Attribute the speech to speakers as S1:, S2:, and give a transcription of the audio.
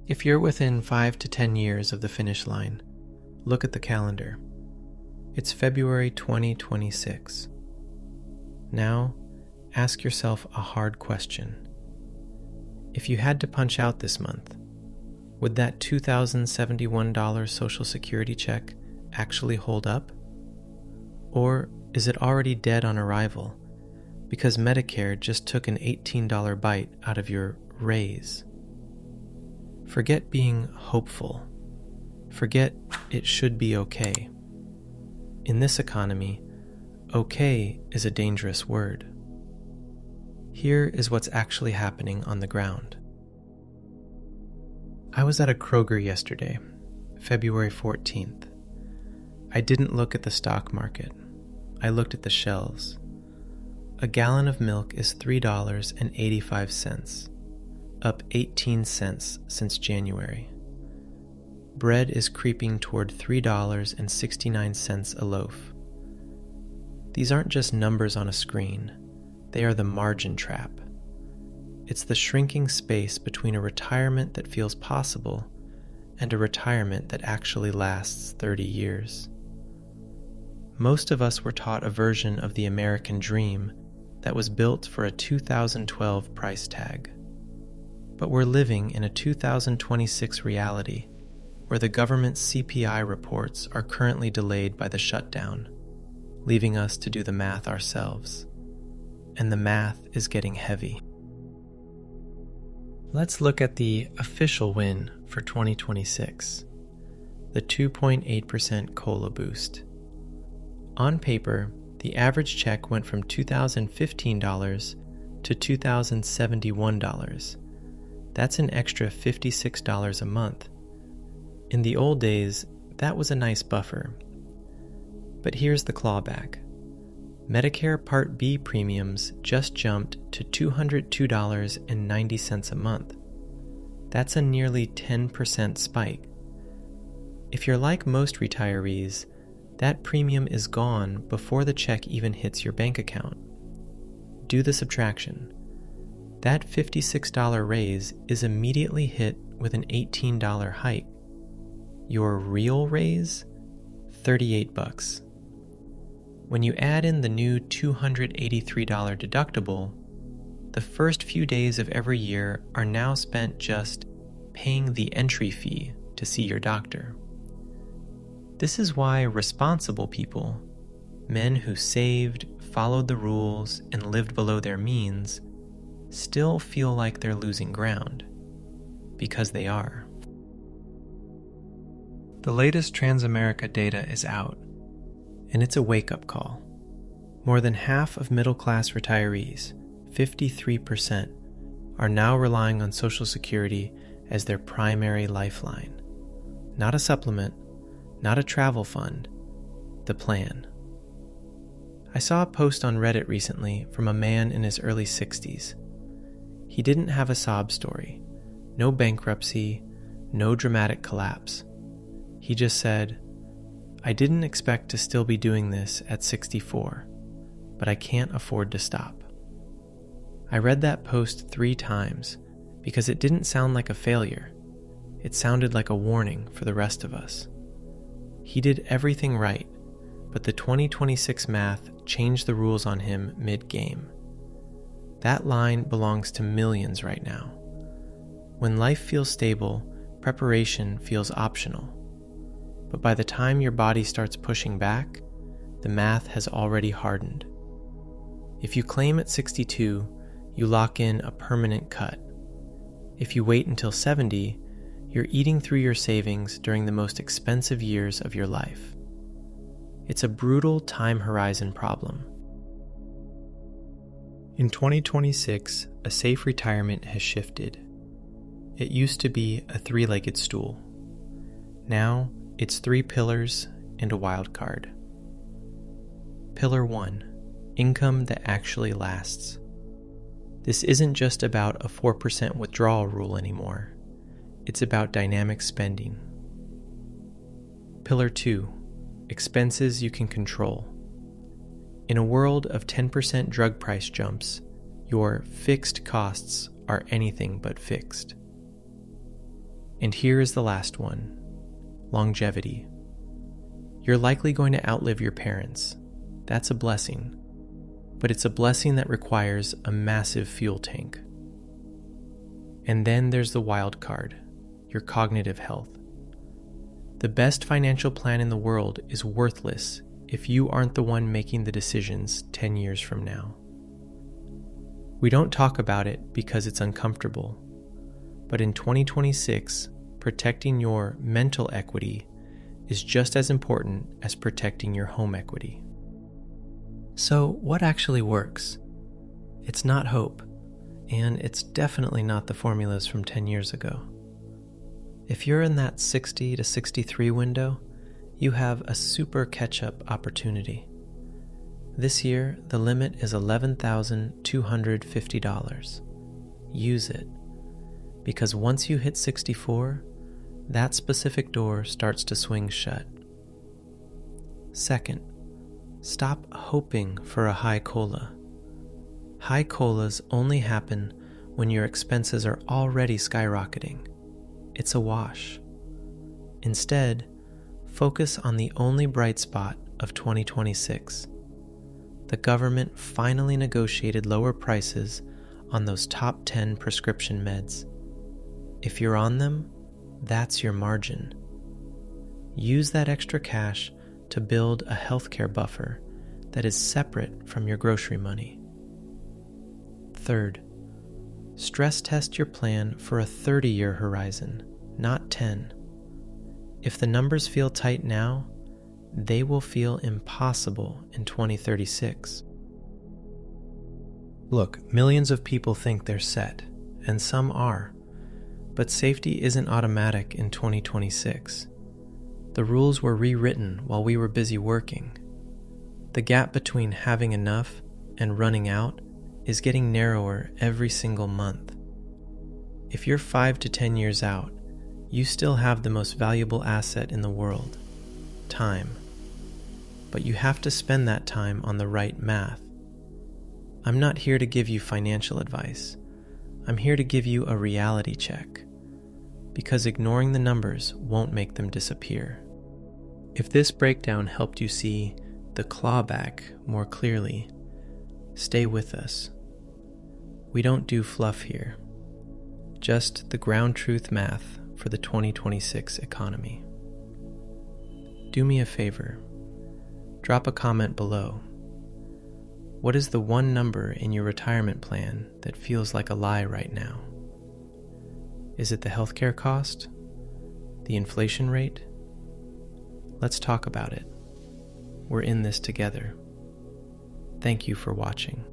S1: If you're within 5 to 10 years of the finish line, look at the calendar. It's February 2026. Now, ask yourself a hard question. If you had to punch out this month, would that $2,071 Social Security check actually hold up? Or is it already dead on arrival because Medicare just took an $18 bite out of your raise? Forget being hopeful. Forget it should be okay. In this economy, okay is a dangerous word. Here is what's actually happening on the ground. I was at a Kroger yesterday, February 14th. I didn't look at the stock market. I looked at the shelves. A gallon of milk is $3.85, up 18 cents since January. Bread is creeping toward $3.69 a loaf. These aren't just numbers on a screen. They are the margin trap. It's the shrinking space between a retirement that feels possible and a retirement that actually lasts 30 years. Most of us were taught a version of the American dream that was built for a 2012 price tag. But we're living in a 2026 reality where the government's CPI reports are currently delayed by the shutdown, leaving us to do the math ourselves. And the math is getting heavy. Let's look at the official win for 2026, the 2.8% COLA boost. On paper, the average check went from $2,015 to $2,071. That's an extra $56 a month. In the old days, that was a nice buffer. But here's the clawback. Medicare Part B premiums just jumped to $202.90 a month. That's a nearly 10% spike. If you're like most retirees, that premium is gone before the check even hits your bank account. Do the subtraction. That $56 raise is immediately hit with an $18 hike. Your real raise? $38. When you add in the new $283 deductible, the first few days of every year are now spent just paying the entry fee to see your doctor. This is why responsible people, men who saved, followed the rules, and lived below their means, still feel like they're losing ground, because they are. The latest Transamerica data is out, and it's a wake-up call. More than half of middle-class retirees, 53%, are now relying on Social Security as their primary lifeline. Not a supplement, not a travel fund, the plan. I saw a post on Reddit recently from a man in his early 60s. He didn't have a sob story, no bankruptcy, no dramatic collapse. He just said, "I didn't expect to still be doing this at 64, but I can't afford to stop." I read that post 3 times because it didn't sound like a failure. It sounded like a warning for the rest of us. He did everything right, but the 2026 math changed the rules on him mid-game. That line belongs to millions right now. When life feels stable, preparation feels optional. But by the time your body starts pushing back, the math has already hardened. If you claim at 62, you lock in a permanent cut. If you wait until 70, you're eating through your savings during the most expensive years of your life. It's a brutal time horizon problem. In 2026, a safe retirement has shifted. It used to be a 3-legged stool. Now, it's 3 pillars and a wild card. Pillar 1, income that actually lasts. This isn't just about a 4% withdrawal rule anymore. It's about dynamic spending. Pillar 2, expenses you can control. In a world of 10% drug price jumps, your fixed costs are anything but fixed. And here is the last one: longevity. You're likely going to outlive your parents. That's a blessing, but it's a blessing that requires a massive fuel tank. And then there's the wild card: your cognitive health. The best financial plan in the world is worthless if you aren't the one making the decisions 10 years from now. We don't talk about it because it's uncomfortable, but in 2026, protecting your mental equity is just as important as protecting your home equity. So, what actually works? It's not hope, and it's definitely not the formulas from 10 years ago. If you're in that 60 to 63 window, you have a super catch-up opportunity. This year, the limit is $11,250. Use it, because once you hit 64, that specific door starts to swing shut. Second, stop hoping for a high COLA. High COLAs only happen when your expenses are already skyrocketing. It's a wash. Instead, focus on the only bright spot of 2026. The government finally negotiated lower prices on those top 10 prescription meds. If you're on them, that's your margin. Use that extra cash to build a healthcare buffer that is separate from your grocery money. Third, stress test your plan for a 30-year horizon, not 10. If the numbers feel tight now, they will feel impossible in 2036. Look, millions of people think they're set, and some are, but safety isn't automatic in 2026. The rules were rewritten while we were busy working. The gap between having enough and running out is getting narrower every single month. If you're 5 to 10 years out, you still have the most valuable asset in the world: time. But you have to spend that time on the right math. I'm not here to give you financial advice. I'm here to give you a reality check, because ignoring the numbers won't make them disappear. If this breakdown helped you see the clawback more clearly, stay with us. We don't do fluff here, just the ground truth math for the 2026 economy. Do me a favor. Drop a comment below. What is the one number in your retirement plan that feels like a lie right now? Is it the healthcare cost? The inflation rate? Let's talk about it. We're in this together. Thank you for watching.